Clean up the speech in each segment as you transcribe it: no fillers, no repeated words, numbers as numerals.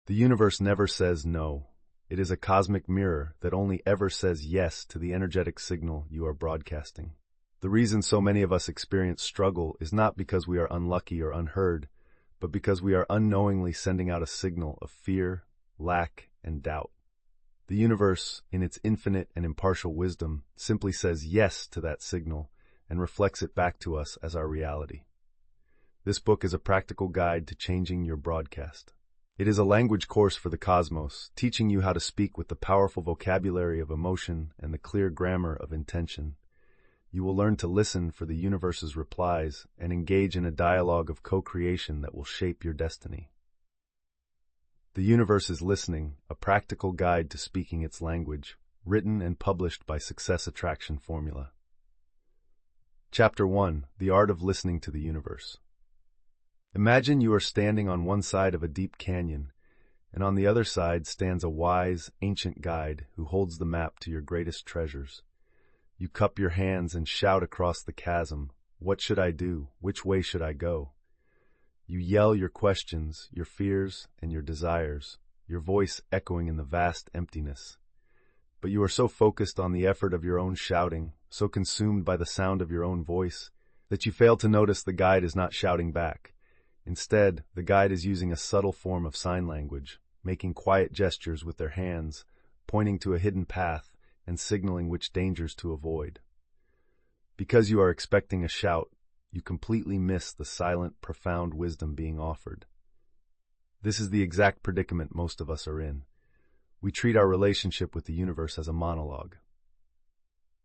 The universe never says no. It is a cosmic mirror that only ever says yes to the energetic signal you are broadcasting. The reason so many of us experience struggle is not because we are unlucky or unheard, but because we are unknowingly sending out a signal of fear, lack, and doubt. The universe, in its infinite and impartial wisdom, simply says yes to that signal and reflects it back to us as our reality. This book is a practical guide to changing your broadcast. It is a language course for the cosmos, teaching you how to speak with the powerful vocabulary of emotion and the clear grammar of intention. You will learn to listen for the universe's replies and engage in a dialogue of co-creation that will shape your destiny. The Universe is Listening, a practical guide to speaking its language, written and published by Success Attraction Formula. Chapter 1: The Art of Listening to the Universe. Imagine you are standing on one side of a deep canyon, and on the other side stands a wise, ancient guide who holds the map to your greatest treasures. You cup your hands and shout across the chasm, "What should I do? Which way should I go?" You yell your questions, your fears, and your desires, your voice echoing in the vast emptiness. But you are so focused on the effort of your own shouting, so consumed by the sound of your own voice, that you fail to notice the guide is not shouting back. Instead, the guide is using a subtle form of sign language, making quiet gestures with their hands, pointing to a hidden path, and signaling which dangers to avoid. Because you are expecting a shout, you completely miss the silent, profound wisdom being offered. This is the exact predicament most of us are in. We treat our relationship with the universe as a monologue.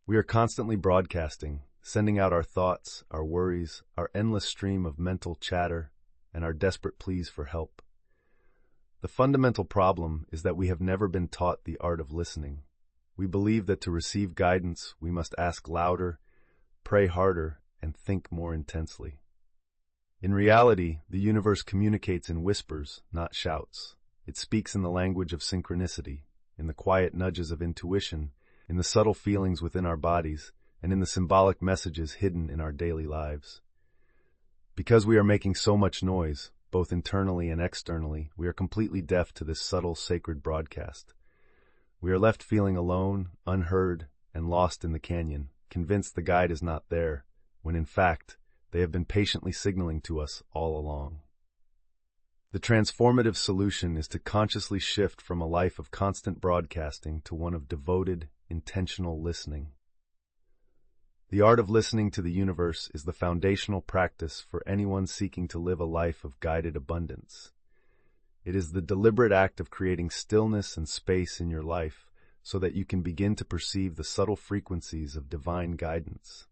We are constantly broadcasting, sending out our thoughts, our worries, our endless stream of mental chatter, and our desperate pleas for help. The fundamental problem is that we have never been taught the art of listening. We believe that to receive guidance, we must ask louder, pray harder, and think more intensely. In reality, the universe communicates in whispers, not shouts. It speaks in the language of synchronicity, in the quiet nudges of intuition, in the subtle feelings within our bodies, and in the symbolic messages hidden in our daily lives. Because we are making so much noise, both internally and externally, we are completely deaf to this subtle, sacred broadcast. We are left feeling alone, unheard, and lost in the canyon, convinced the guide is not there, when in fact, they have been patiently signaling to us all along. The transformative solution is to consciously shift from a life of constant broadcasting to one of devoted, intentional listening. The art of listening to the universe is the foundational practice for anyone seeking to live a life of guided abundance. It is the deliberate act of creating stillness and space in your life so that you can begin to perceive the subtle frequencies of divine guidance.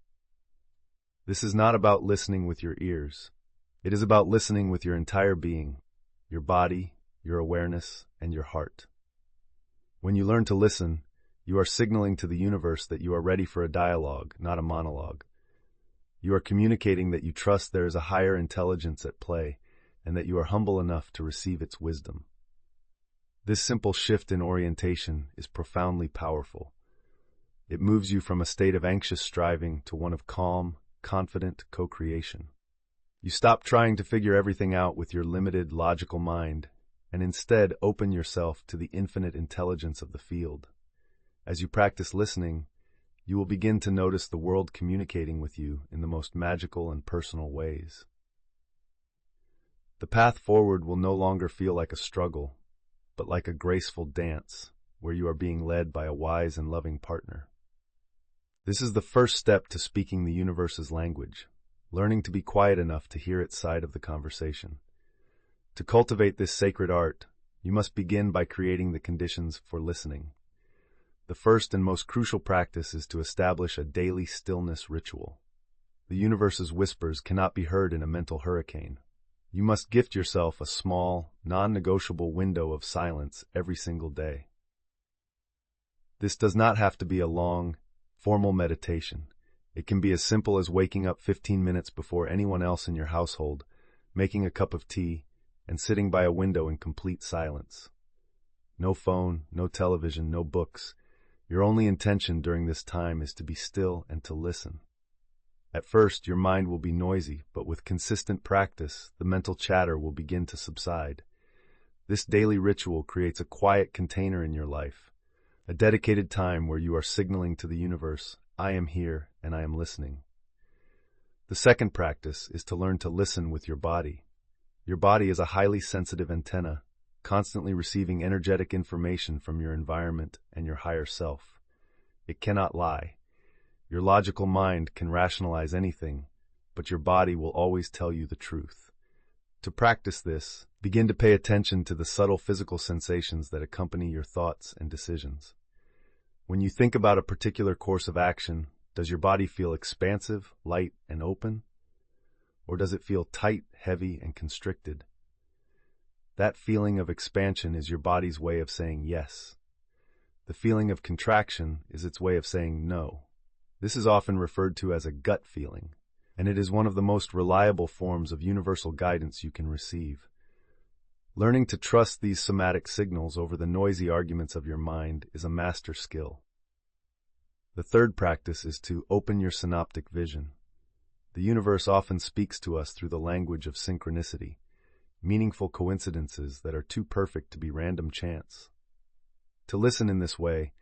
This is not about listening with your ears. It is about listening with your entire being, your body, your awareness, and your heart. When you learn to listen, you are signaling to the universe that you are ready for a dialogue, not a monologue. You are communicating that you trust there is a higher intelligence at play, and that you are humble enough to receive its wisdom. This simple shift in orientation is profoundly powerful. It moves you from a state of anxious striving to one of calm, confident co-creation. You stop trying to figure everything out with your limited, logical mind, and instead open yourself to the infinite intelligence of the field. As you practice listening, you will begin to notice the world communicating with you in the most magical and personal ways. The path forward will no longer feel like a struggle, but like a graceful dance where you are being led by a wise and loving partner. This is the first step to speaking the universe's language, learning to be quiet enough to hear its side of the conversation. To cultivate this sacred art, you must begin by creating the conditions for listening. The first and most crucial practice is to establish a daily stillness ritual. The universe's whispers cannot be heard in a mental hurricane. You must gift yourself a small, non-negotiable window of silence every single day. This does not have to be a long, formal meditation. It can be as simple as waking up 15 minutes before anyone else in your household, making a cup of tea, and sitting by a window in complete silence. No phone, no television, no books. Your only intention during this time is to be still and to listen. At first, your mind will be noisy, but with consistent practice, the mental chatter will begin to subside. This daily ritual creates a quiet container in your life, a dedicated time where you are signaling to the universe, I am here and I am listening. The second practice is to learn to listen with your body. Your body is a highly sensitive antenna, constantly receiving energetic information from your environment and your higher self. It cannot lie. Your logical mind can rationalize anything, but your body will always tell you the truth. To practice this, begin to pay attention to the subtle physical sensations that accompany your thoughts and decisions. When you think about a particular course of action, does your body feel expansive, light, and open? Or does it feel tight, heavy, and constricted? That feeling of expansion is your body's way of saying yes. The feeling of contraction is its way of saying no. This is often referred to as a gut feeling, and it is one of the most reliable forms of universal guidance you can receive. Learning to trust these somatic signals over the noisy arguments of your mind is a master skill. The third practice is to open your synoptic vision. The universe often speaks to us through the language of synchronicity, meaningful coincidences that are too perfect to be random chance. To listen in this way,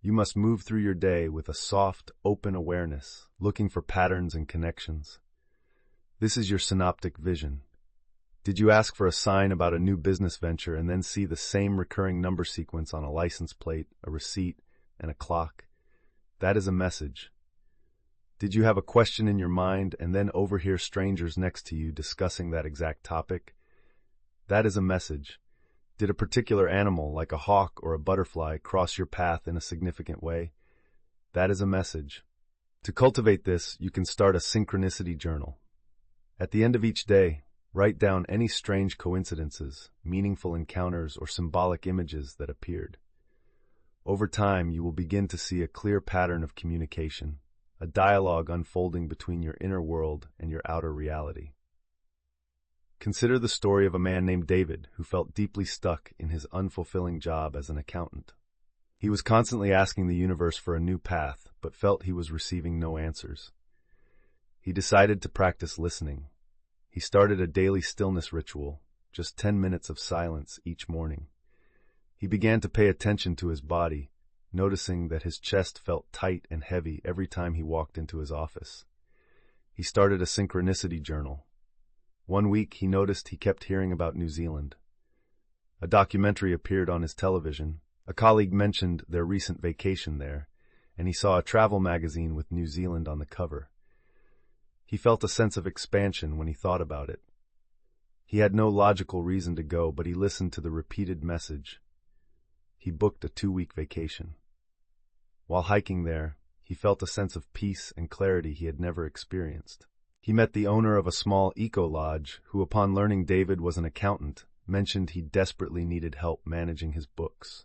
you must move through your day with a soft, open awareness, looking for patterns and connections. This is your synoptic vision. Did you ask for a sign about a new business venture and then see the same recurring number sequence on a license plate, a receipt, and a clock? That is a message. Did you have a question in your mind and then overhear strangers next to you discussing that exact topic? That is a message. Did a particular animal, like a hawk or a butterfly, cross your path in a significant way? That is a message. To cultivate this, you can start a synchronicity journal. At the end of each day, write down any strange coincidences, meaningful encounters, or symbolic images that appeared. Over time, you will begin to see a clear pattern of communication, a dialogue unfolding between your inner world and your outer reality. Consider the story of a man named David who felt deeply stuck in his unfulfilling job as an accountant. He was constantly asking the universe for a new path, but felt he was receiving no answers. He decided to practice listening. He started a daily stillness ritual, just 10 minutes of silence each morning. He began to pay attention to his body, noticing that his chest felt tight and heavy every time he walked into his office. He started a synchronicity journal. One week, he noticed he kept hearing about New Zealand. A documentary appeared on his television. A colleague mentioned their recent vacation there, and he saw a travel magazine with New Zealand on the cover. He felt a sense of expansion when he thought about it. He had no logical reason to go, but he listened to the repeated message. He booked a 2-week vacation. While hiking there, he felt a sense of peace and clarity he had never experienced. He met the owner of a small eco-lodge who, upon learning David was an accountant, mentioned he desperately needed help managing his books.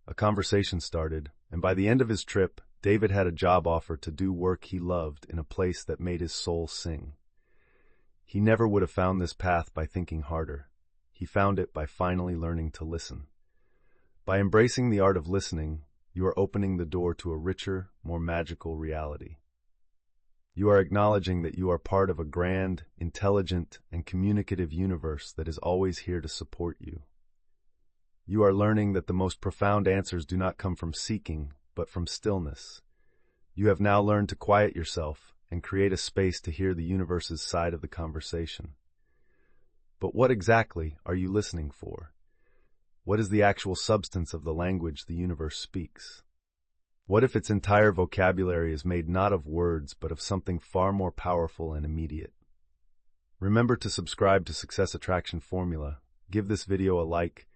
A conversation started, and by the end of his trip, David had a job offer to do work he loved in a place that made his soul sing. He never would have found this path by thinking harder. He found it by finally learning to listen. By embracing the art of listening, you are opening the door to a richer, more magical reality. You are acknowledging that you are part of a grand, intelligent, and communicative universe that is always here to support you. You are learning that the most profound answers do not come from seeking, but from stillness. You have now learned to quiet yourself and create a space to hear the universe's side of the conversation. But what exactly are you listening for? What is the actual substance of the language the universe speaks? What if its entire vocabulary is made not of words, but of something far more powerful and immediate? Remember to subscribe to Success Attraction Formula, give this video a like,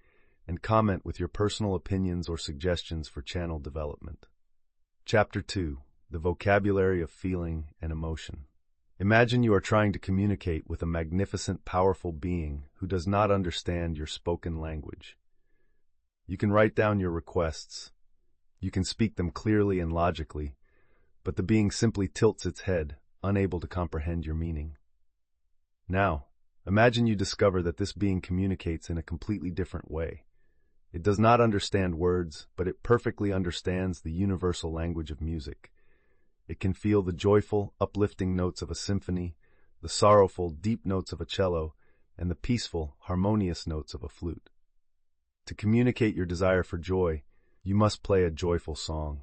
and comment with your personal opinions or suggestions for channel development. Chapter 2. The Vocabulary of Feeling and Emotion. Imagine you are trying to communicate with a magnificent, powerful being who does not understand your spoken language. You can write down your requests. You can speak them clearly and logically, but the being simply tilts its head, unable to comprehend your meaning. Now, imagine you discover that this being communicates in a completely different way. It does not understand words, but it perfectly understands the universal language of music. It can feel the joyful, uplifting notes of a symphony, the sorrowful, deep notes of a cello, and the peaceful, harmonious notes of a flute. To communicate your desire for joy, you must play a joyful song.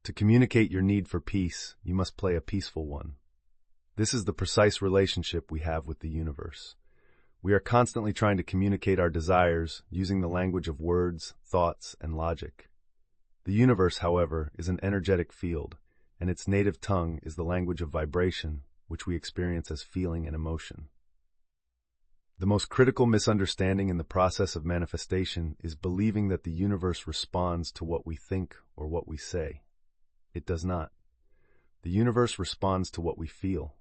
To communicate your need for peace, you must play a peaceful one. This is the precise relationship we have with the universe. We are constantly trying to communicate our desires using the language of words, thoughts, and logic. The universe, however, is an energetic field, and its native tongue is the language of vibration, which we experience as feeling and emotion. The most critical misunderstanding in the process of manifestation is believing that the universe responds to what we think or what we say. It does not. The universe responds to what we feel.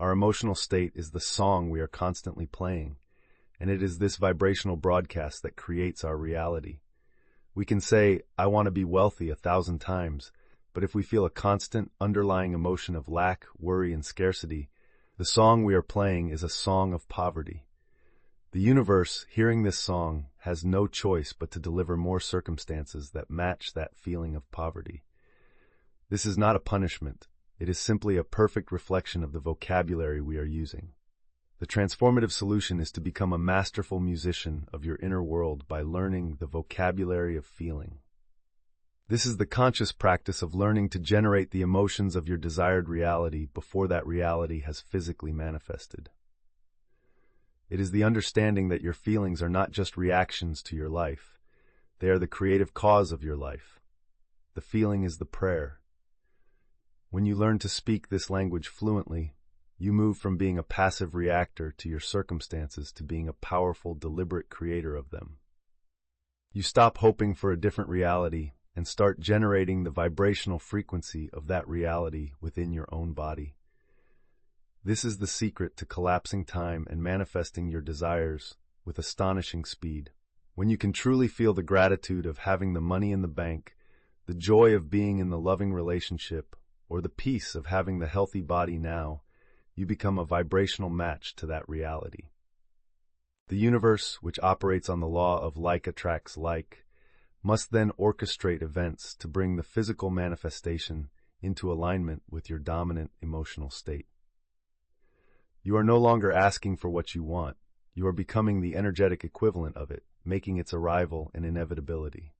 Our emotional state is the song we are constantly playing, and it is this vibrational broadcast that creates our reality. We can say, "I want to be wealthy" 1,000 times, but if we feel a constant underlying emotion of lack, worry, and scarcity, the song we are playing is a song of poverty. The universe, hearing this song, has no choice but to deliver more circumstances that match that feeling of poverty. This is not a punishment. It is simply a perfect reflection of the vocabulary we are using. The transformative solution is to become a masterful musician of your inner world by learning the vocabulary of feeling. This is the conscious practice of learning to generate the emotions of your desired reality before that reality has physically manifested. It is the understanding that your feelings are not just reactions to your life. They are the creative cause of your life. The feeling is the prayer. When you learn to speak this language fluently, you move from being a passive reactor to your circumstances to being a powerful, deliberate creator of them. You stop hoping for a different reality and start generating the vibrational frequency of that reality within your own body. This is the secret to collapsing time and manifesting your desires with astonishing speed. When you can truly feel the gratitude of having the money in the bank, the joy of being in the loving relationship, or the peace of having the healthy body now, you become a vibrational match to that reality. The universe, which operates on the law of like attracts like, must then orchestrate events to bring the physical manifestation into alignment with your dominant emotional state. You are no longer asking for what you want. You are becoming the energetic equivalent of it, making its arrival an inevitability.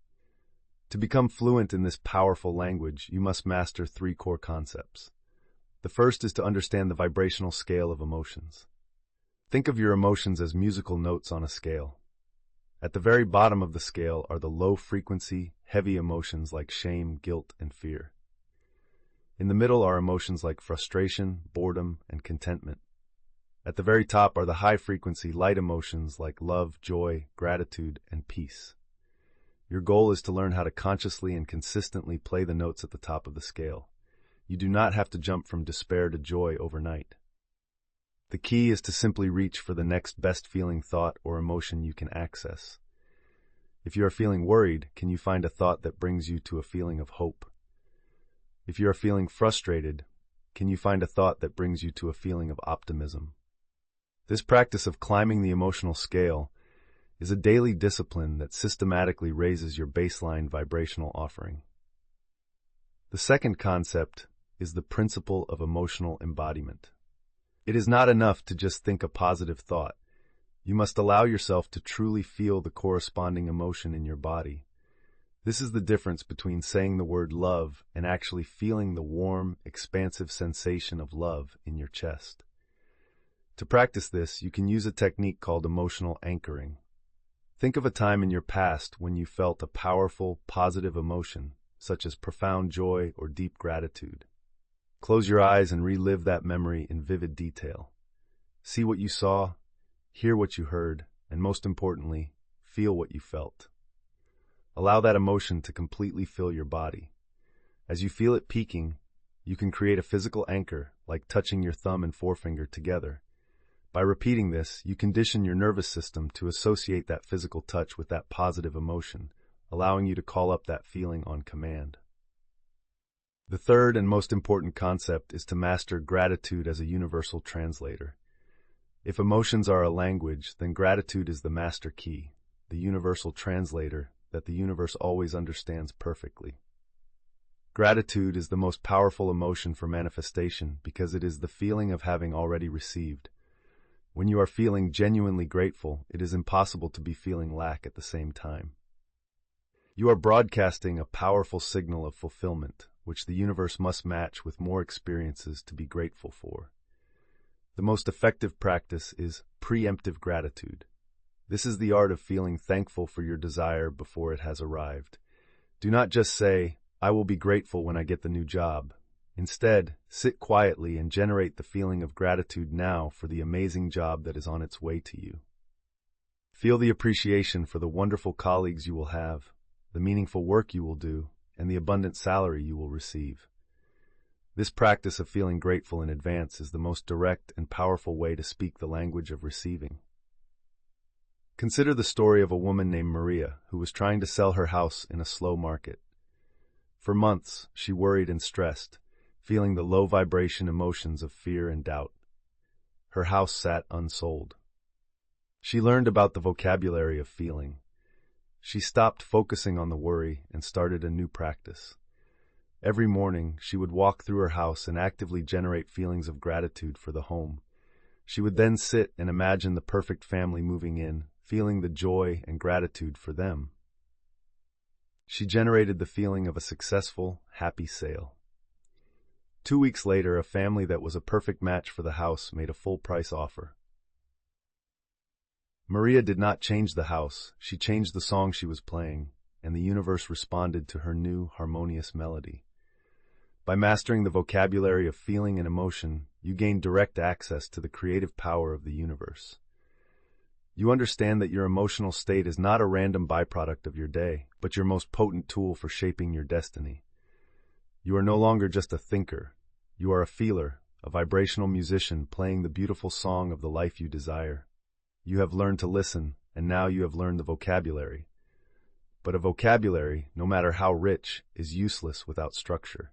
To become fluent in this powerful language, you must master 3 core concepts. The first is to understand the vibrational scale of emotions. Think of your emotions as musical notes on a scale. At the very bottom of the scale are the low-frequency, heavy emotions like shame, guilt, and fear. In the middle are emotions like frustration, boredom, and contentment. At the very top are the high-frequency, light emotions like love, joy, gratitude, and peace. Your goal is to learn how to consciously and consistently play the notes at the top of the scale. You do not have to jump from despair to joy overnight. The key is to simply reach for the next best feeling thought or emotion you can access. If you are feeling worried, can you find a thought that brings you to a feeling of hope? If you are feeling frustrated, can you find a thought that brings you to a feeling of optimism? This practice of climbing the emotional scale is a daily discipline that systematically raises your baseline vibrational offering. The second concept is the principle of emotional embodiment. It is not enough to just think a positive thought. You must allow yourself to truly feel the corresponding emotion in your body. This is the difference between saying the word love and actually feeling the warm, expansive sensation of love in your chest. To practice this, you can use a technique called emotional anchoring. Think of a time in your past when you felt a powerful, positive emotion, such as profound joy or deep gratitude. Close your eyes and relive that memory in vivid detail. See what you saw, hear what you heard, and most importantly, feel what you felt. Allow that emotion to completely fill your body. As you feel it peaking, you can create a physical anchor, like touching your thumb and forefinger together. By repeating this, you condition your nervous system to associate that physical touch with that positive emotion, allowing you to call up that feeling on command. The third and most important concept is to master gratitude as a universal translator. If emotions are a language, then gratitude is the master key, the universal translator that the universe always understands perfectly. Gratitude is the most powerful emotion for manifestation because it is the feeling of having already received. When you are feeling genuinely grateful, it is impossible to be feeling lack at the same time. You are broadcasting a powerful signal of fulfillment, which the universe must match with more experiences to be grateful for. The most effective practice is preemptive gratitude. This is the art of feeling thankful for your desire before it has arrived. Do not just say, "I will be grateful when I get the new job." Instead, sit quietly and generate the feeling of gratitude now for the amazing job that is on its way to you. Feel the appreciation for the wonderful colleagues you will have, the meaningful work you will do, and the abundant salary you will receive. This practice of feeling grateful in advance is the most direct and powerful way to speak the language of receiving. Consider the story of a woman named Maria who was trying to sell her house in a slow market. For months, she worried and stressed, feeling the low vibration emotions of fear and doubt. Her house sat unsold. She learned about the vocabulary of feeling. She stopped focusing on the worry and started a new practice. Every morning, she would walk through her house and actively generate feelings of gratitude for the home. She would then sit and imagine the perfect family moving in, feeling the joy and gratitude for them. She generated the feeling of a successful, happy sale. 2 weeks later, a family that was a perfect match for the house made a full-price offer. Maria did not change the house, she changed the song she was playing, and the universe responded to her new, harmonious melody. By mastering the vocabulary of feeling and emotion, you gain direct access to the creative power of the universe. You understand that your emotional state is not a random byproduct of your day, but your most potent tool for shaping your destiny. You are no longer just a thinker. You are a feeler, a vibrational musician playing the beautiful song of the life you desire. You have learned to listen, and now you have learned the vocabulary. But a vocabulary, no matter how rich, is useless without structure.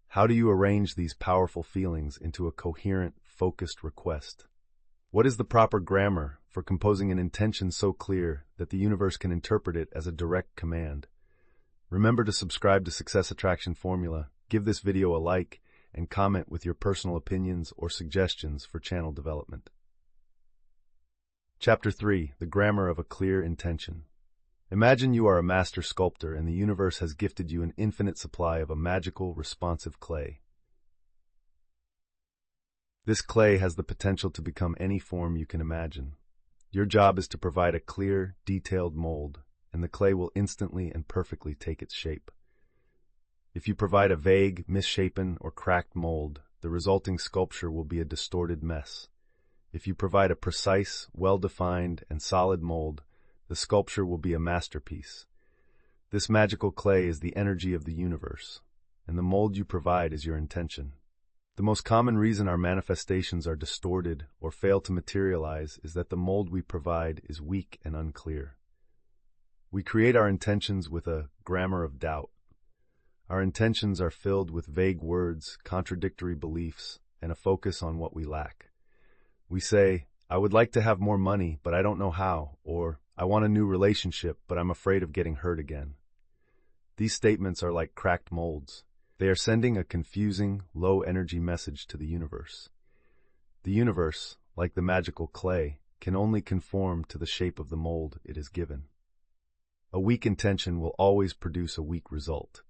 How do you arrange these powerful feelings into a coherent, focused request? What is the proper grammar for composing an intention so clear that the universe can interpret it as a direct command? Remember to subscribe to Success Attraction Formula, give this video a like, and comment with your personal opinions or suggestions for channel development. Chapter 3. The Grammar of a Clear Intention. Imagine you are a master sculptor and the universe has gifted you an infinite supply of a magical, responsive clay. This clay has the potential to become any form you can imagine. Your job is to provide a clear, detailed mold, and the clay will instantly and perfectly take its shape. If you provide a vague, misshapen, or cracked mold, the resulting sculpture will be a distorted mess. If you provide a precise, well-defined, and solid mold, the sculpture will be a masterpiece. This magical clay is the energy of the universe, and the mold you provide is your intention. The most common reason our manifestations are distorted or fail to materialize is that the mold we provide is weak and unclear. We create our intentions with a grammar of doubt. Our intentions are filled with vague words, contradictory beliefs, and a focus on what we lack. We say, "I would like to have more money, but I don't know how," or "I want a new relationship, but I'm afraid of getting hurt again." These statements are like cracked molds. They are sending a confusing, low-energy message to the universe. The universe, like the magical clay, can only conform to the shape of the mold it is given. A weak intention will always produce a weak result.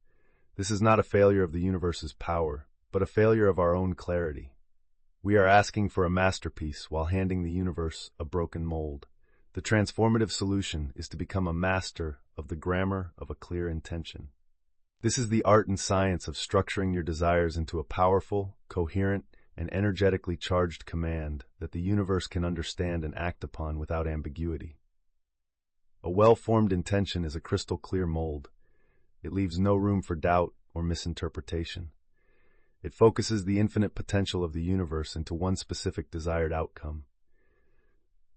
This is not a failure of the universe's power, but a failure of our own clarity. We are asking for a masterpiece while handing the universe a broken mold. The transformative solution is to become a master of the grammar of a clear intention. This is the art and science of structuring your desires into a powerful, coherent, and energetically charged command that the universe can understand and act upon without ambiguity. A well-formed intention is a crystal-clear mold. It leaves no room for doubt or misinterpretation. It focuses the infinite potential of the universe into one specific desired outcome.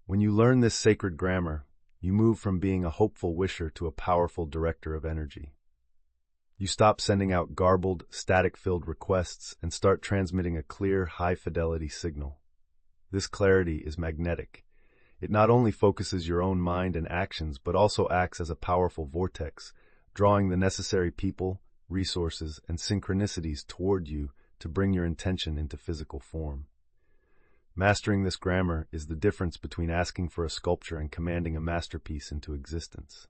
When you learn this sacred grammar, you move from being a hopeful wisher to a powerful director of energy. You stop sending out garbled, static-filled requests and start transmitting a clear, high-fidelity signal. This clarity is magnetic. It not only focuses your own mind and actions, but also acts as a powerful vortex, drawing the necessary people, resources, and synchronicities toward you to bring your intention into physical form. Mastering this grammar is the difference between asking for a sculpture and commanding a masterpiece into existence.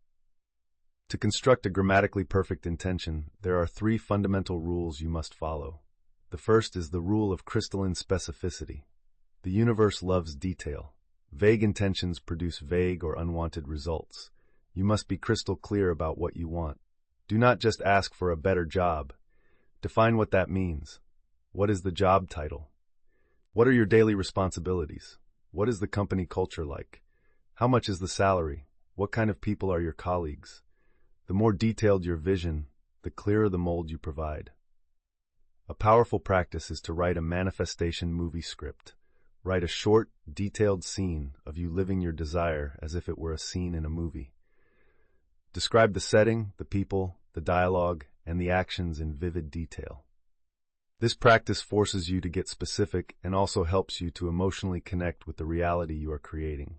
To construct a grammatically perfect intention, there are 3 fundamental rules you must follow. The first is the rule of crystalline specificity. The universe loves detail. Vague intentions produce vague or unwanted results. You must be crystal clear about what you want. Do not just ask for a better job. Define what that means. What is the job title? What are your daily responsibilities? What is the company culture like? How much is the salary? What kind of people are your colleagues? The more detailed your vision, the clearer the mold you provide. A powerful practice is to write a manifestation movie script. Write a short, detailed scene of you living your desire as if it were a scene in a movie. Describe the setting, the people, the dialogue, and the actions in vivid detail. This practice forces you to get specific and also helps you to emotionally connect with the reality you are creating.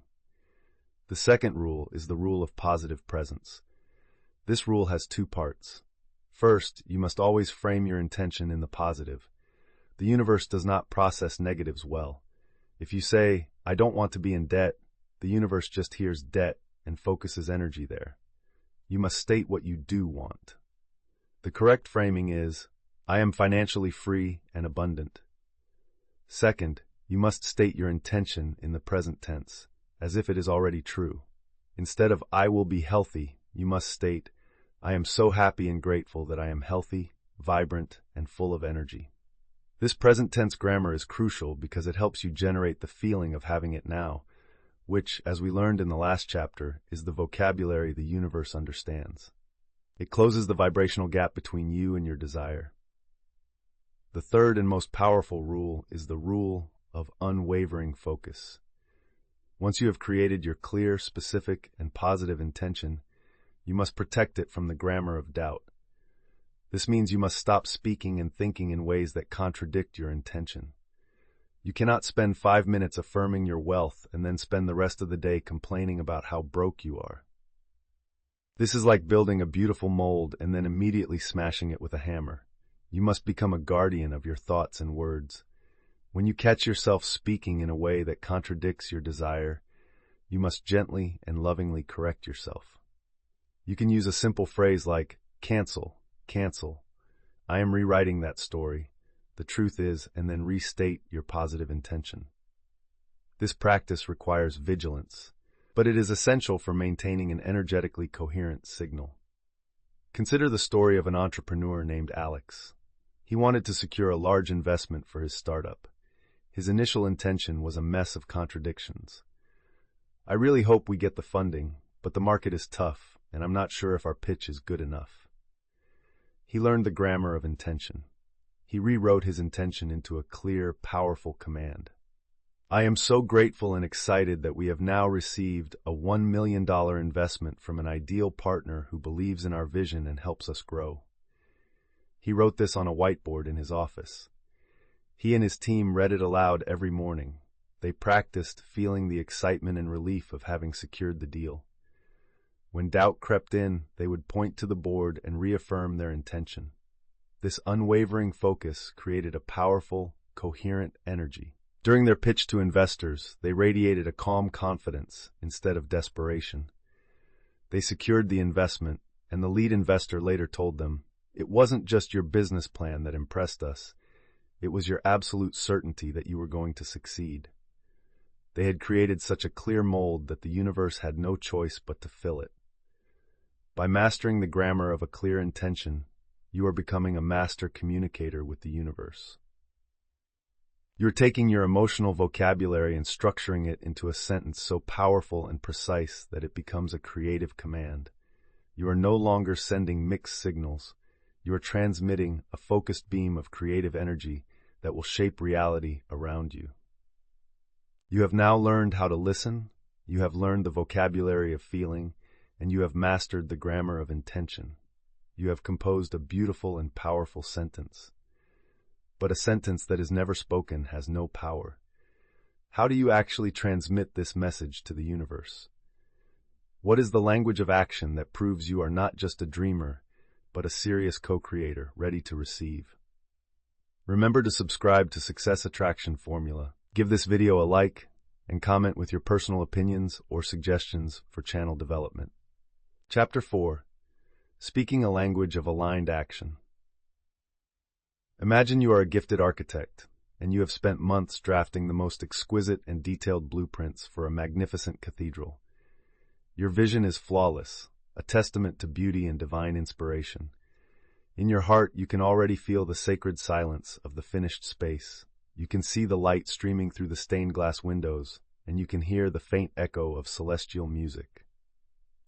The second rule is the rule of positive presence. This rule has 2 parts. First, you must always frame your intention in the positive. The universe does not process negatives well. If you say, "I don't want to be in debt," the universe just hears debt and focuses energy there. You must state what you do want. The correct framing is, "I am financially free and abundant." Second, you must state your intention in the present tense, as if it is already true. Instead of "I will be healthy," you must state, "I am so happy and grateful that I am healthy, vibrant, and full of energy." This present tense grammar is crucial because it helps you generate the feeling of having it now, which, as we learned in the last chapter, is the vocabulary the universe understands. It closes the vibrational gap between you and your desire. The third and most powerful rule is the rule of unwavering focus. Once you have created your clear, specific, and positive intention, you must protect it from the grammar of doubt. This means you must stop speaking and thinking in ways that contradict your intention. You cannot spend 5 minutes affirming your wealth and then spend the rest of the day complaining about how broke you are. This is like building a beautiful mold and then immediately smashing it with a hammer. You must become a guardian of your thoughts and words. When you catch yourself speaking in a way that contradicts your desire, you must gently and lovingly correct yourself. You can use a simple phrase like, "Cancel, cancel. I am rewriting that story. The truth is," and then restate your positive intention. This practice requires vigilance, but it is essential for maintaining an energetically coherent signal. Consider the story of an entrepreneur named Alex. He wanted to secure a large investment for his startup. His initial intention was a mess of contradictions. "I really hope we get the funding, but the market is tough, and I'm not sure if our pitch is good enough." He learned the grammar of intention. He rewrote his intention into a clear, powerful command. "I am so grateful and excited that we have now received a $1 million investment from an ideal partner who believes in our vision and helps us grow." He wrote this on a whiteboard in his office. He and his team read it aloud every morning. They practiced feeling the excitement and relief of having secured the deal. When doubt crept in, they would point to the board and reaffirm their intention. This unwavering focus created a powerful, coherent energy. During their pitch to investors, they radiated a calm confidence instead of desperation. They secured the investment, and the lead investor later told them, "It wasn't just your business plan that impressed us. It was your absolute certainty that you were going to succeed." They had created such a clear mold that the universe had no choice but to fill it. By mastering the grammar of a clear intention, you are becoming a master communicator with the universe. You're taking your emotional vocabulary and structuring it into a sentence so powerful and precise that it becomes a creative command. You are no longer sending mixed signals. You are transmitting a focused beam of creative energy that will shape reality around you. You have now learned how to listen, you have learned the vocabulary of feeling, and you have mastered the grammar of intention. You have composed a beautiful and powerful sentence. But a sentence that is never spoken has no power. How do you actually transmit this message to the universe? What is the language of action that proves you are not just a dreamer, but a serious co-creator ready to receive? Remember to subscribe to Success Attraction Formula Give this video a like and comment with your personal opinions or suggestions for channel development. Chapter 4. Speaking a language of aligned action. Imagine you are a gifted architect, and you have spent months drafting the most exquisite and detailed blueprints for a magnificent cathedral. Your vision is flawless, a testament to beauty and divine inspiration. In your heart, you can already feel the sacred silence of the finished space. You can see the light streaming through the stained glass windows, and you can hear the faint echo of celestial music.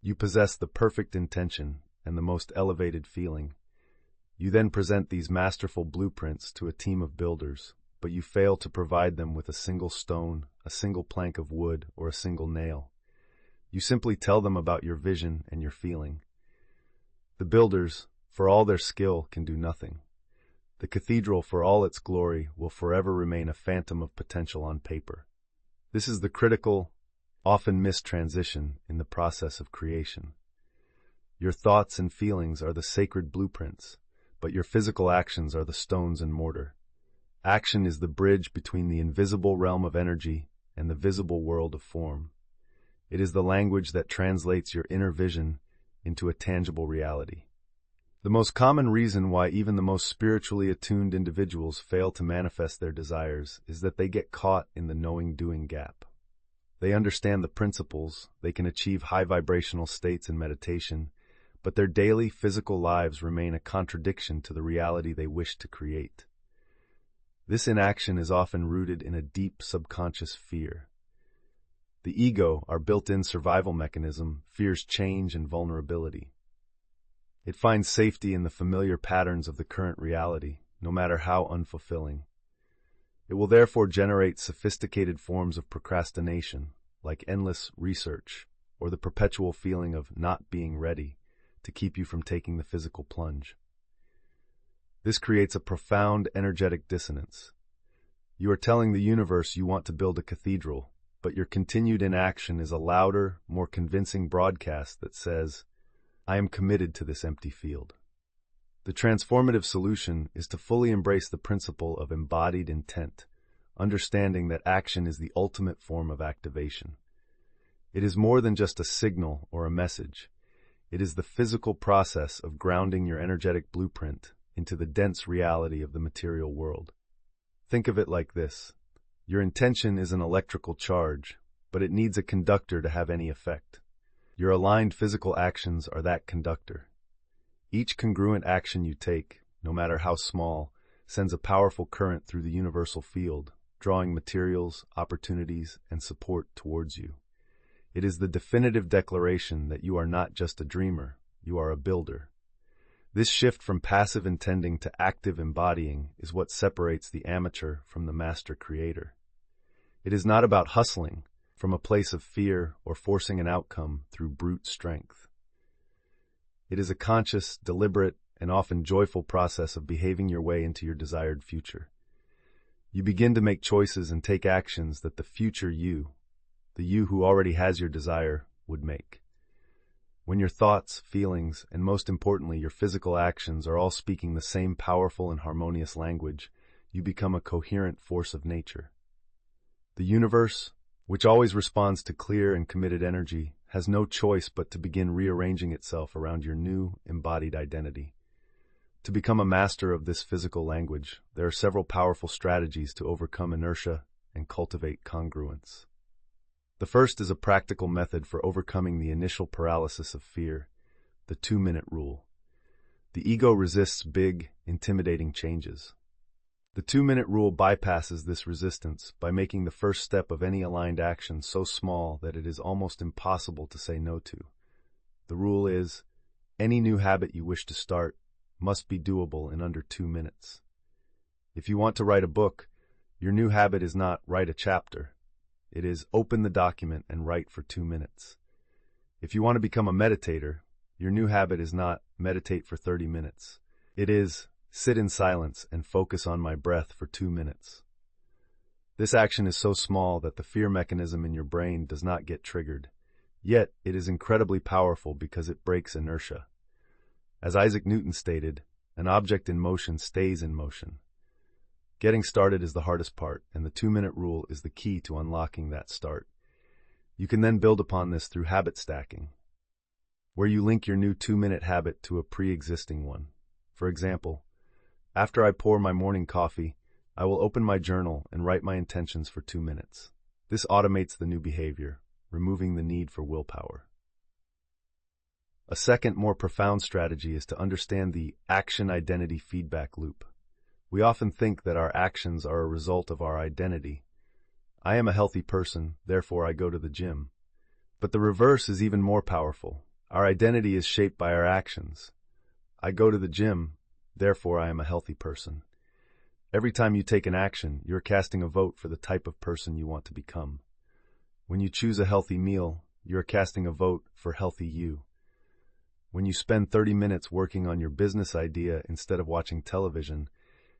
You possess the perfect intention and the most elevated feeling. You then present these masterful blueprints to a team of builders, but you fail to provide them with a single stone, a single plank of wood, or a single nail. You simply tell them about your vision and your feeling. The builders, for all their skill, can do nothing. The cathedral, for all its glory, will forever remain a phantom of potential on paper. This is the critical, often missed transition in the process of creation. Your thoughts and feelings are the sacred blueprints, but your physical actions are the stones and mortar. Action is the bridge between the invisible realm of energy and the visible world of form. It is the language that translates your inner vision into a tangible reality. The most common reason why even the most spiritually attuned individuals fail to manifest their desires is that they get caught in the knowing-doing gap. They understand the principles, they can achieve high vibrational states in meditation, but their daily physical lives remain a contradiction to the reality they wish to create. This inaction is often rooted in a deep subconscious fear. The ego, our built-in survival mechanism, fears change and vulnerability. It finds safety in the familiar patterns of the current reality, no matter how unfulfilling. It will therefore generate sophisticated forms of procrastination, like endless research, or the perpetual feeling of not being ready, to keep you from taking the physical plunge. This creates a profound energetic dissonance. You are telling the universe you want to build a cathedral, but your continued inaction is a louder, more convincing broadcast that says, I am committed to this empty field. The transformative solution is to fully embrace the principle of embodied intent, understanding that action is the ultimate form of activation. It is more than just a signal or a message. It is the physical process of grounding your energetic blueprint into the dense reality of the material world. Think of it like this. Your intention is an electrical charge, but it needs a conductor to have any effect. Your aligned physical actions are that conductor. Each congruent action you take, no matter how small, sends a powerful current through the universal field, drawing materials, opportunities, and support towards you. It is the definitive declaration that you are not just a dreamer, you are a builder. This shift from passive intending to active embodying is what separates the amateur from the master creator. It is not about hustling from a place of fear or forcing an outcome through brute strength. It is a conscious, deliberate, and often joyful process of behaving your way into your desired future. You begin to make choices and take actions that the future you, the you who already has your desire, would make. When your thoughts, feelings, and most importantly your physical actions are all speaking the same powerful and harmonious language, you become a coherent force of nature. The universe, which always responds to clear and committed energy, has no choice but to begin rearranging itself around your new, embodied identity. To become a master of this physical language, there are several powerful strategies to overcome inertia and cultivate congruence. The first is a practical method for overcoming the initial paralysis of fear, the 2-minute rule. The ego resists big, intimidating changes. The 2-minute rule bypasses this resistance by making the first step of any aligned action so small that it is almost impossible to say no to. The rule is, any new habit you wish to start must be doable in under 2 minutes. If you want to write a book, your new habit is not write a chapter. It is open the document and write for 2 minutes. If you want to become a meditator, your new habit is not meditate for 30 minutes. It is sit in silence and focus on my breath for 2 minutes. This action is so small that the fear mechanism in your brain does not get triggered. Yet, it is incredibly powerful because it breaks inertia. As Isaac Newton stated, an object in motion stays in motion. Getting started is the hardest part, and the 2-minute rule is the key to unlocking that start. You can then build upon this through habit stacking, where you link your new 2-minute habit to a pre-existing one. For example, after I pour my morning coffee, I will open my journal and write my intentions for 2 minutes. This automates the new behavior, removing the need for willpower. A second, more profound strategy is to understand the action-identity feedback loop. We often think that our actions are a result of our identity. I am a healthy person, therefore I go to the gym. But the reverse is even more powerful. Our identity is shaped by our actions. I go to the gym, therefore I am a healthy person. Every time you take an action, you're casting a vote for the type of person you want to become. When you choose a healthy meal, you're casting a vote for healthy you. When you spend 30 minutes working on your business idea instead of watching television,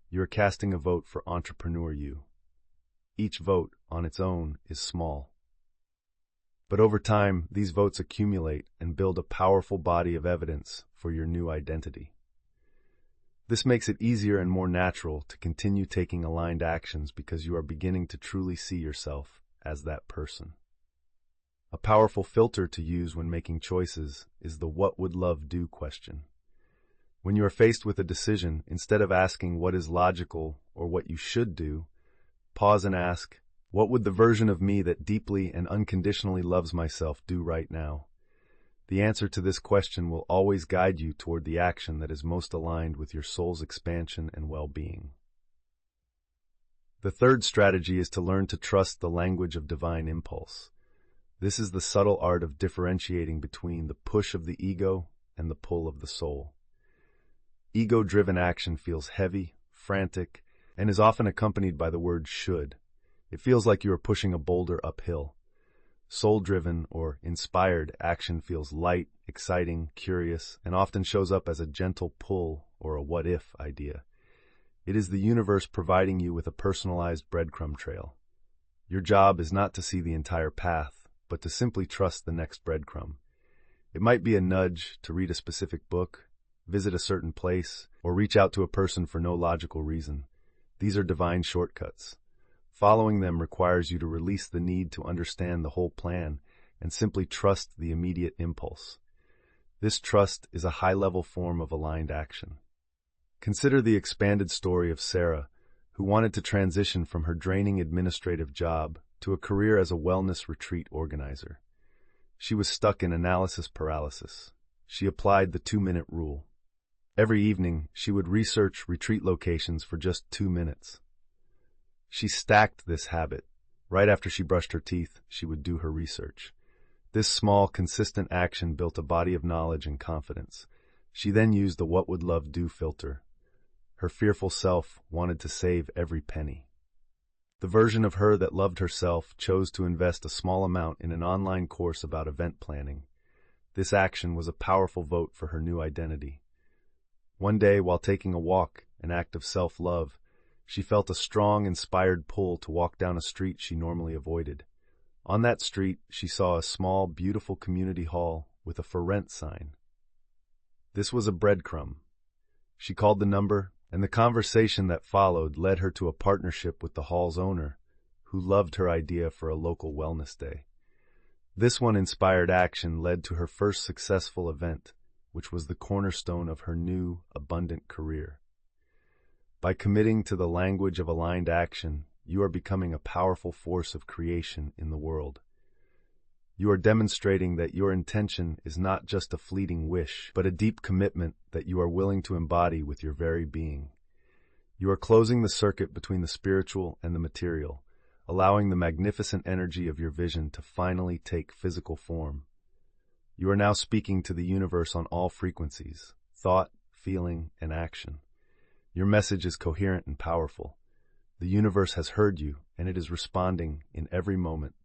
you're casting a vote for entrepreneur you. Each vote, on its own, is small. But over time, these votes accumulate and build a powerful body of evidence for your new identity. This makes it easier and more natural to continue taking aligned actions because you are beginning to truly see yourself as that person. A powerful filter to use when making choices is the "what would love do" question. When you are faced with a decision, instead of asking what is logical or what you should do, pause and ask, what would the version of me that deeply and unconditionally loves myself do right now? The answer to this question will always guide you toward the action that is most aligned with your soul's expansion and well-being. The third strategy is to learn to trust the language of divine impulse. This is the subtle art of differentiating between the push of the ego and the pull of the soul. Ego-driven action feels heavy, frantic, and is often accompanied by the word should. It feels like you are pushing a boulder uphill. Soul-driven or inspired action feels light, exciting, curious, and often shows up as a gentle pull or a what-if idea. It is the universe providing you with a personalized breadcrumb trail. Your job is not to see the entire path, but to simply trust the next breadcrumb. It might be a nudge to read a specific book, visit a certain place, or reach out to a person for no logical reason. These are divine shortcuts. Following them requires you to release the need to understand the whole plan and simply trust the immediate impulse. This trust is a high-level form of aligned action. Consider the expanded story of Sarah, who wanted to transition from her draining administrative job to a career as a wellness retreat organizer. She was stuck in analysis paralysis. She applied the 2-minute rule. Every evening, she would research retreat locations for just 2 minutes. She stacked this habit. Right after she brushed her teeth, she would do her research. This small, consistent action built a body of knowledge and confidence. She then used the "what would love do" filter. Her fearful self wanted to save every penny. The version of her that loved herself chose to invest a small amount in an online course about event planning. This action was a powerful vote for her new identity. One day, while taking a walk, an act of self-love, she felt a strong, inspired pull to walk down a street she normally avoided. On that street, she saw a small, beautiful community hall with a "for rent" sign. This was a breadcrumb. She called the number, and the conversation that followed led her to a partnership with the hall's owner, who loved her idea for a local wellness day. This one inspired action led to her first successful event, which was the cornerstone of her new, abundant career. By committing to the language of aligned action, you are becoming a powerful force of creation in the world. You are demonstrating that your intention is not just a fleeting wish, but a deep commitment that you are willing to embody with your very being. You are closing the circuit between the spiritual and the material, allowing the magnificent energy of your vision to finally take physical form. You are now speaking to the universe on all frequencies: thought, feeling, and action. Your message is coherent and powerful. The universe has heard you, and it is responding in every moment.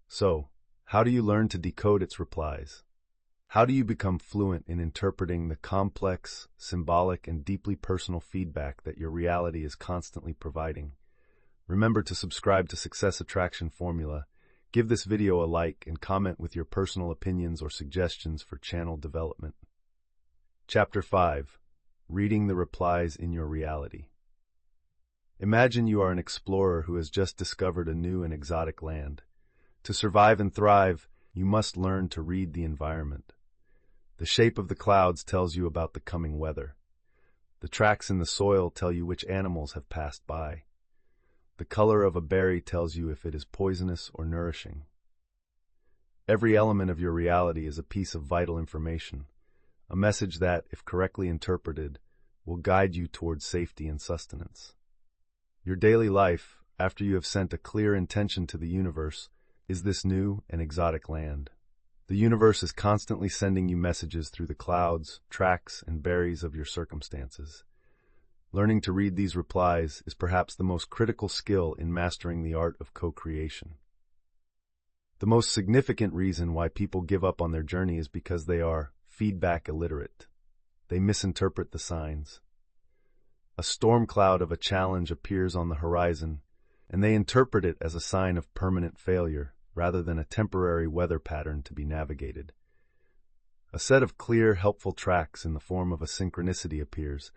So, how do you learn to decode its replies? How do you become fluent in interpreting the complex, symbolic, and deeply personal feedback that your reality is constantly providing? Remember to subscribe to Success Attraction Formula. Give this video a like and comment with your personal opinions or suggestions for channel development. Chapter 5. Reading the replies in your reality. Imagine you are an explorer who has just discovered a new and exotic land. To survive and thrive, you must learn to read the environment. The shape of the clouds tells you about the coming weather. The tracks in the soil tell you which animals have passed by. The color of a berry tells you if it is poisonous or nourishing. Every element of your reality is a piece of vital information, a message that, if correctly interpreted, will guide you towards safety and sustenance. Your daily life, after you have sent a clear intention to the universe, is this new and exotic land. The universe is constantly sending you messages through the clouds, tracks, and berries of your circumstances. Learning to read these replies is perhaps the most critical skill in mastering the art of co-creation. The most significant reason why people give up on their journey is because they are feedback illiterate. They misinterpret the signs. A storm cloud of a challenge appears on the horizon, and they interpret it as a sign of permanent failure, rather than a temporary weather pattern to be navigated. A set of clear, helpful tracks in the form of a synchronicity appears,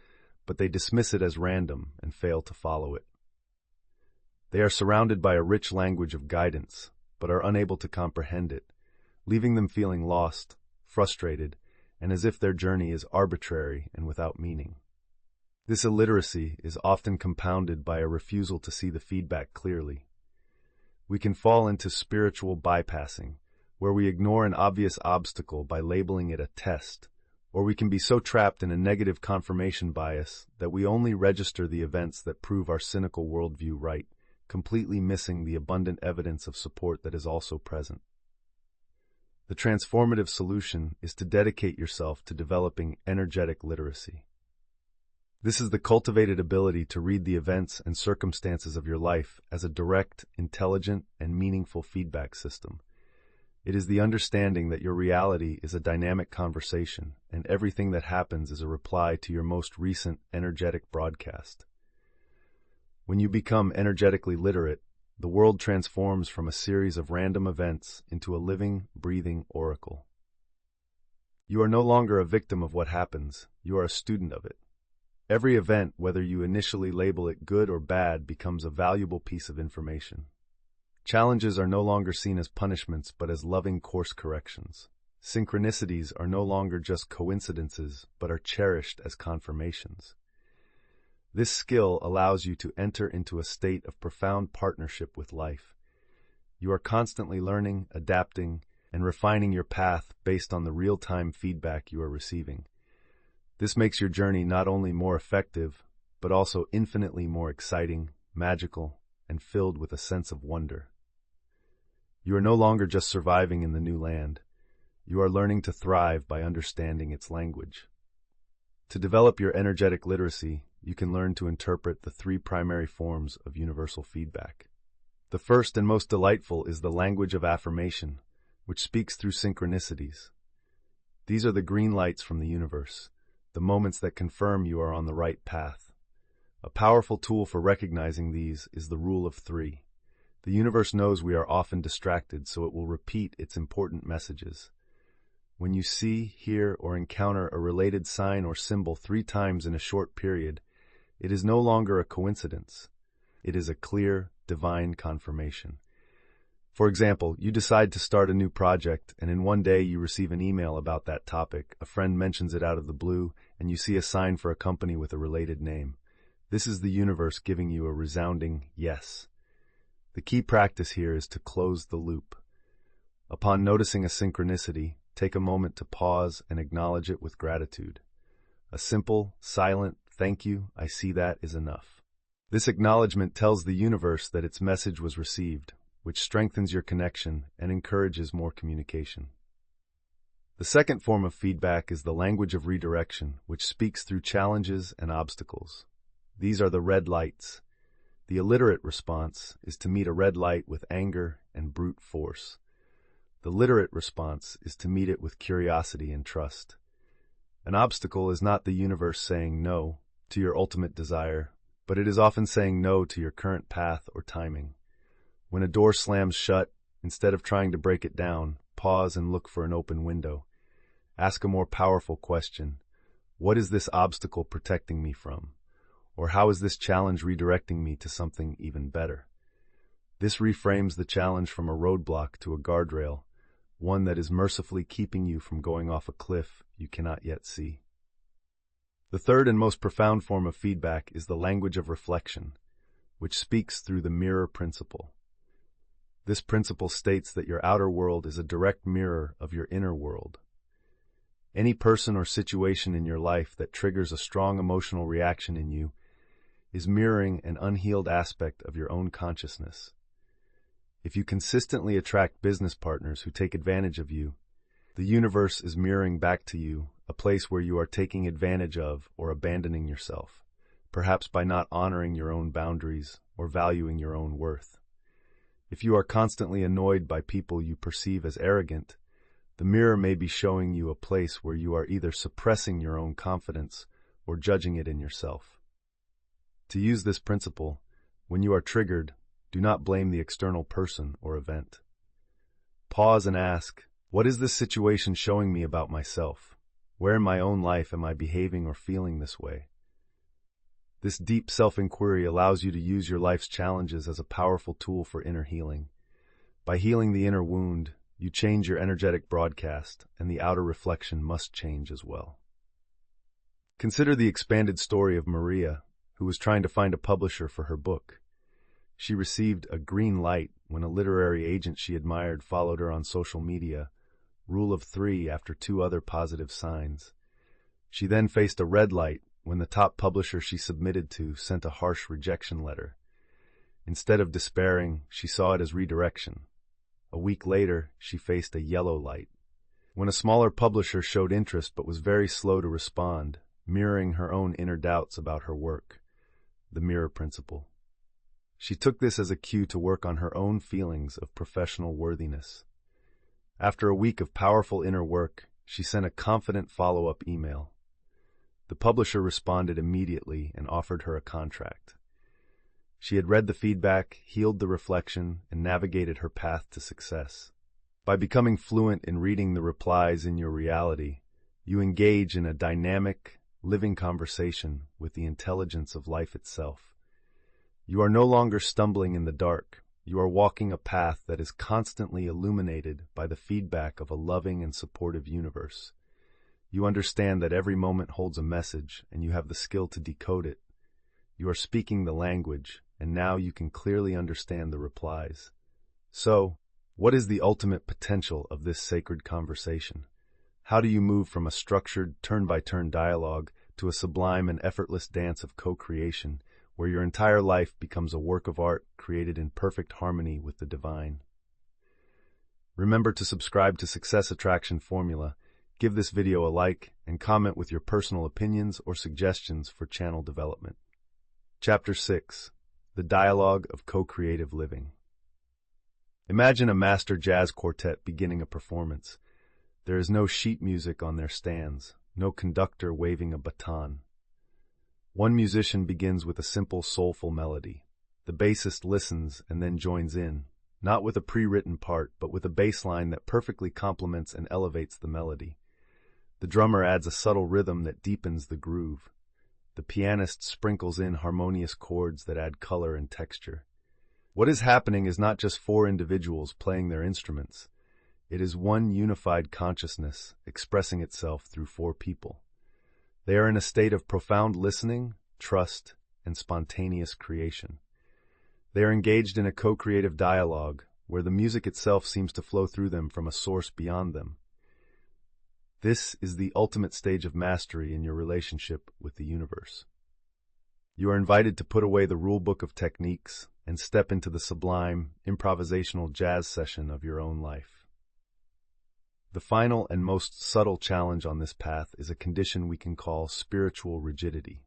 but they dismiss it as random and fail to follow it. They are surrounded by a rich language of guidance, but are unable to comprehend it, leaving them feeling lost, frustrated, and as if their journey is arbitrary and without meaning. This illiteracy is often compounded by a refusal to see the feedback clearly. We can fall into spiritual bypassing, where we ignore an obvious obstacle by labeling it a test, or we can be so trapped in a negative confirmation bias that we only register the events that prove our cynical worldview right, completely missing the abundant evidence of support that is also present. The transformative solution is to dedicate yourself to developing energetic literacy. This is the cultivated ability to read the events and circumstances of your life as a direct, intelligent, and meaningful feedback system. It is the understanding that your reality is a dynamic conversation, and everything that happens is a reply to your most recent energetic broadcast. When you become energetically literate, the world transforms from a series of random events into a living, breathing oracle. You are no longer a victim of what happens, you are a student of it. Every event, whether you initially label it good or bad, becomes a valuable piece of information. Challenges are no longer seen as punishments, but as loving course corrections. Synchronicities are no longer just coincidences, but are cherished as confirmations. This skill allows you to enter into a state of profound partnership with life. You are constantly learning, adapting, and refining your path based on the real-time feedback you are receiving. This makes your journey not only more effective, but also infinitely more exciting, magical, and filled with a sense of wonder. You are no longer just surviving in the new land. You are learning to thrive by understanding its language. To develop your energetic literacy, you can learn to interpret the three primary forms of universal feedback. The first and most delightful is the language of affirmation, which speaks through synchronicities. These are the green lights from the universe, the moments that confirm you are on the right path. A powerful tool for recognizing these is the rule of 3. The universe knows we are often distracted, so it will repeat its important messages. When you see, hear, or encounter a related sign or symbol 3 times in a short period, it is no longer a coincidence. It is a clear, divine confirmation. For example, you decide to start a new project, and in one day you receive an email about that topic, a friend mentions it out of the blue, and you see a sign for a company with a related name. This is the universe giving you a resounding yes. The key practice here is to close the loop. Upon noticing a synchronicity, take a moment to pause and acknowledge it with gratitude. A simple, silent, "Thank you, I see that," is enough. This acknowledgement tells the universe that its message was received, which strengthens your connection and encourages more communication. The second form of feedback is the language of redirection, which speaks through challenges and obstacles. These are the red lights. The illiterate response is to meet a red light with anger and brute force. The literate response is to meet it with curiosity and trust. An obstacle is not the universe saying no to your ultimate desire, but it is often saying no to your current path or timing. When a door slams shut, instead of trying to break it down, pause and look for an open window. Ask a more powerful question. What is this obstacle protecting me from? Or how is this challenge redirecting me to something even better? This reframes the challenge from a roadblock to a guardrail, one that is mercifully keeping you from going off a cliff you cannot yet see. The third and most profound form of feedback is the language of reflection, which speaks through the mirror principle. This principle states that your outer world is a direct mirror of your inner world. Any person or situation in your life that triggers a strong emotional reaction in you is mirroring an unhealed aspect of your own consciousness. If you consistently attract business partners who take advantage of you, the universe is mirroring back to you a place where you are taking advantage of or abandoning yourself, perhaps by not honoring your own boundaries or valuing your own worth. If you are constantly annoyed by people you perceive as arrogant, the mirror may be showing you a place where you are either suppressing your own confidence or judging it in yourself. To use this principle, when you are triggered, do not blame the external person or event. Pause and ask, what is this situation showing me about myself? Where in my own life am I behaving or feeling this way? This deep self-inquiry allows you to use your life's challenges as a powerful tool for inner healing. By healing the inner wound, you change your energetic broadcast, and the outer reflection must change as well. Consider the expanded story of Maria, who was trying to find a publisher for her book. She received a green light when a literary agent she admired followed her on social media, rule of 3 after 2 other positive signs. She then faced a red light when the top publisher she submitted to sent a harsh rejection letter. Instead of despairing, she saw it as redirection. A week later, she faced a yellow light, when a smaller publisher showed interest but was very slow to respond, mirroring her own inner doubts about her work. The mirror principle. She took this as a cue to work on her own feelings of professional worthiness. After a week of powerful inner work, she sent a confident follow-up email. The publisher responded immediately and offered her a contract. She had read the feedback, healed the reflection, and navigated her path to success. By becoming fluent in reading the replies in your reality, you engage in a dynamic, living conversation with the intelligence of life itself. You are no longer stumbling in the dark. You are walking a path that is constantly illuminated by the feedback of a loving and supportive universe. You understand that every moment holds a message, and you have the skill to decode it. You are speaking the language, and now you can clearly understand the replies. So, what is the ultimate potential of this sacred conversation? How do you move from a structured, turn-by-turn dialogue to a sublime and effortless dance of co-creation, where your entire life becomes a work of art created in perfect harmony with the divine? Remember to subscribe to Success Attraction Formula, give this video a like, and comment with your personal opinions or suggestions for channel development. Chapter 6. The Dialogue of Co-Creative Living. Imagine a master jazz quartet beginning a performance. There is no sheet music on their stands, no conductor waving a baton. One musician begins with a simple, soulful melody. The bassist listens and then joins in, not with a pre-written part, but with a bass line that perfectly complements and elevates the melody. The drummer adds a subtle rhythm that deepens the groove. The pianist sprinkles in harmonious chords that add color and texture. What is happening is not just 4 individuals playing their instruments. It is one unified consciousness expressing itself through 4 people. They are in a state of profound listening, trust, and spontaneous creation. They are engaged in a co-creative dialogue where the music itself seems to flow through them from a source beyond them. This is the ultimate stage of mastery in your relationship with the universe. You are invited to put away the rulebook of techniques and step into the sublime, improvisational jazz session of your own life. The final and most subtle challenge on this path is a condition we can call spiritual rigidity.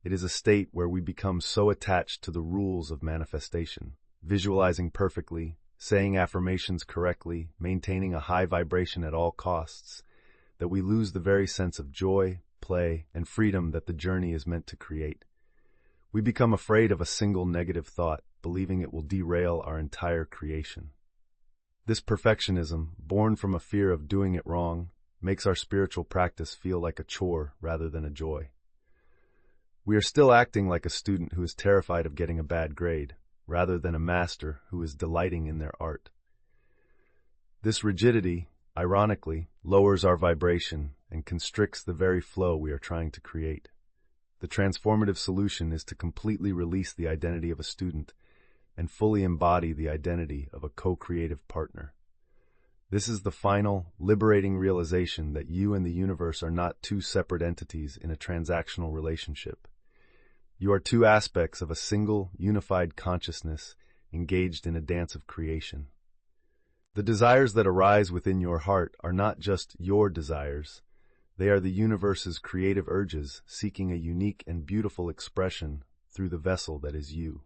It is a state where we become so attached to the rules of manifestation, visualizing perfectly, saying affirmations correctly, maintaining a high vibration at all costs, that we lose the very sense of joy, play, and freedom that the journey is meant to create. We become afraid of a single negative thought, believing it will derail our entire creation. This perfectionism, born from a fear of doing it wrong, makes our spiritual practice feel like a chore rather than a joy. We are still acting like a student who is terrified of getting a bad grade, rather than a master who is delighting in their art. This rigidity, ironically, lowers our vibration and constricts the very flow we are trying to create. The transformative solution is to completely release the identity of a student and fully embody the identity of a co-creative partner. This is the final, liberating realization that you and the universe are not two separate entities in a transactional relationship. You are two aspects of a single, unified consciousness engaged in a dance of creation. The desires that arise within your heart are not just your desires. They are the universe's creative urges seeking a unique and beautiful expression through the vessel that is you.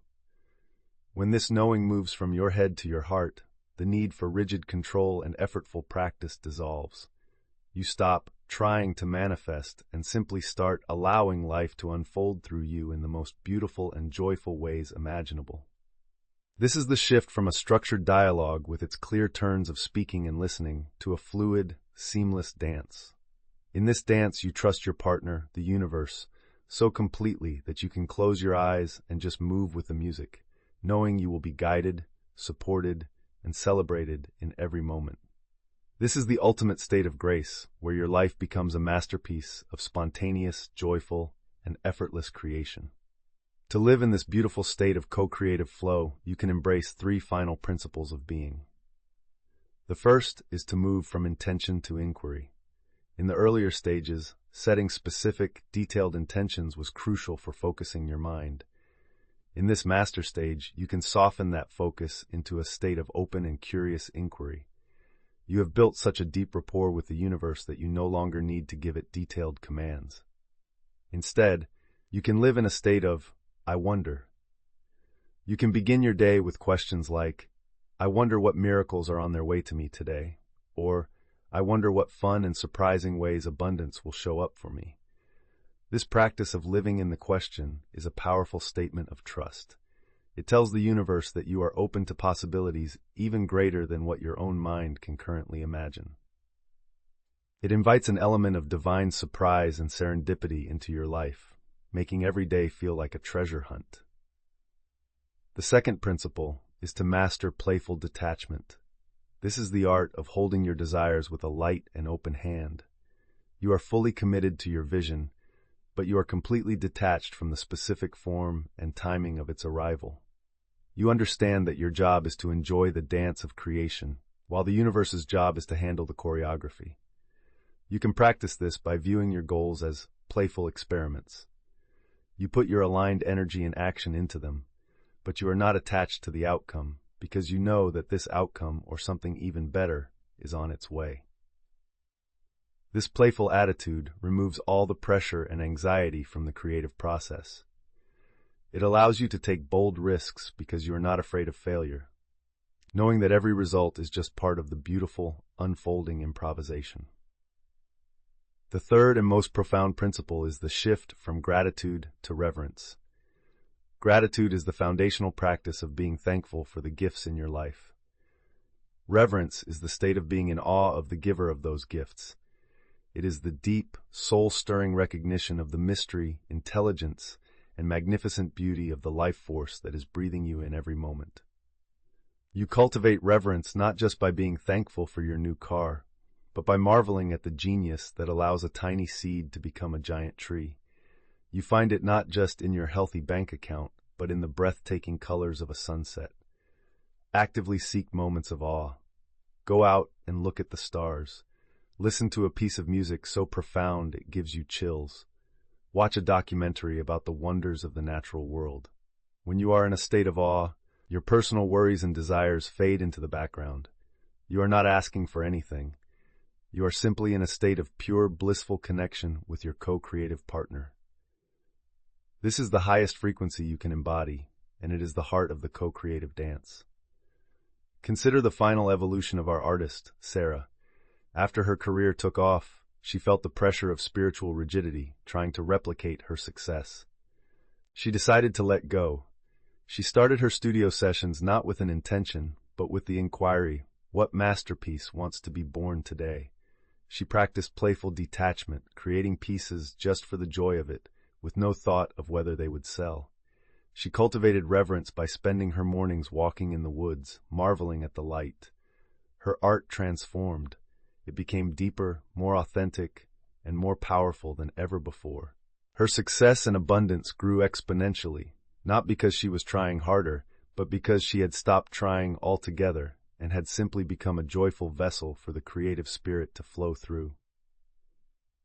When this knowing moves from your head to your heart, the need for rigid control and effortful practice dissolves. You stop trying to manifest and simply start allowing life to unfold through you in the most beautiful and joyful ways imaginable. This is the shift from a structured dialogue with its clear turns of speaking and listening to a fluid, seamless dance. In this dance, you trust your partner, the universe, so completely that you can close your eyes and just move with the music, knowing you will be guided, supported, and celebrated in every moment. This is the ultimate state of grace, where your life becomes a masterpiece of spontaneous, joyful, and effortless creation. To live in this beautiful state of co-creative flow, you can embrace three final principles of being. The first is to move from intention to inquiry. In the earlier stages, setting specific, detailed intentions was crucial for focusing your mind. In this master stage, you can soften that focus into a state of open and curious inquiry. You have built such a deep rapport with the universe that you no longer need to give it detailed commands. Instead, you can live in a state of, I wonder. You can begin your day with questions like, I wonder what miracles are on their way to me today, or I wonder what fun and surprising ways abundance will show up for me. This practice of living in the question is a powerful statement of trust. It tells the universe that you are open to possibilities even greater than what your own mind can currently imagine. It invites an element of divine surprise and serendipity into your life, making every day feel like a treasure hunt. The second principle is to master playful detachment. This is the art of holding your desires with a light and open hand. You are fully committed to your vision, but you are completely detached from the specific form and timing of its arrival. You understand that your job is to enjoy the dance of creation, while the universe's job is to handle the choreography. You can practice this by viewing your goals as playful experiments. You put your aligned energy and action into them, but you are not attached to the outcome because you know that this outcome or something even better is on its way. This playful attitude removes all the pressure and anxiety from the creative process. It allows you to take bold risks because you are not afraid of failure, knowing that every result is just part of the beautiful, unfolding improvisation. The third and most profound principle is the shift from gratitude to reverence. Gratitude is the foundational practice of being thankful for the gifts in your life. Reverence is the state of being in awe of the giver of those gifts. It is the deep, soul-stirring recognition of the mystery, intelligence, and magnificent beauty of the life force that is breathing you in every moment. You cultivate reverence not just by being thankful for your new car, but by marveling at the genius that allows a tiny seed to become a giant tree. You find it not just in your healthy bank account, but in the breathtaking colors of a sunset. Actively seek moments of awe. Go out and look at the stars. Listen to a piece of music so profound it gives you chills. Watch a documentary about the wonders of the natural world. When you are in a state of awe, your personal worries and desires fade into the background. You are not asking for anything. You are simply in a state of pure, blissful connection with your co-creative partner. This is the highest frequency you can embody, and it is the heart of the co-creative dance. Consider the final evolution of our artist, Sarah. After her career took off, she felt the pressure of spiritual rigidity, trying to replicate her success. She decided to let go. She started her studio sessions not with an intention, but with the inquiry, what masterpiece wants to be born today? She practiced playful detachment, creating pieces just for the joy of it, with no thought of whether they would sell. She cultivated reverence by spending her mornings walking in the woods, marveling at the light. Her art transformed. It became deeper, more authentic, and more powerful than ever before. Her success and abundance grew exponentially, not because she was trying harder, but because she had stopped trying altogether and had simply become a joyful vessel for the creative spirit to flow through.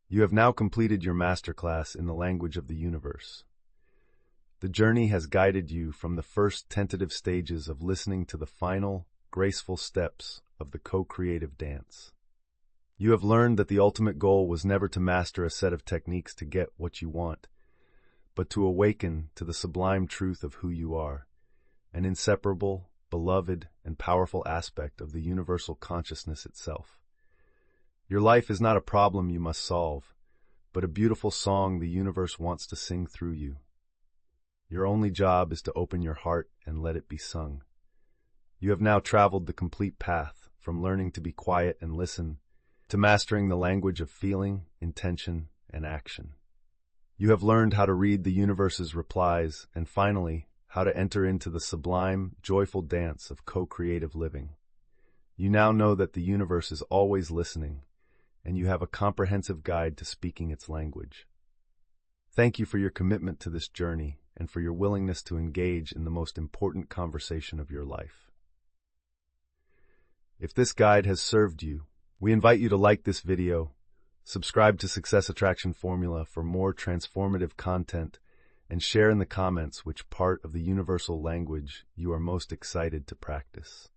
You have now completed your masterclass in the language of the universe. The journey has guided you from the first tentative stages of listening to the final, graceful steps of the co-creative dance. You have learned that the ultimate goal was never to master a set of techniques to get what you want, but to awaken to the sublime truth of who you are, an inseparable, beloved, and powerful aspect of the universal consciousness itself. Your life is not a problem you must solve, but a beautiful song the universe wants to sing through you. Your only job is to open your heart and let it be sung. You have now traveled the complete path, from learning to be quiet and listen, to mastering the language of feeling, intention, and action. You have learned how to read the universe's replies, and finally, how to enter into the sublime, joyful dance of co-creative living. You now know that the universe is always listening, and you have a comprehensive guide to speaking its language. Thank you for your commitment to this journey and for your willingness to engage in the most important conversation of your life. If this guide has served you, we invite you to like this video, subscribe to Success Attraction Formula for more transformative content, and share in the comments which part of the universal language you are most excited to practice.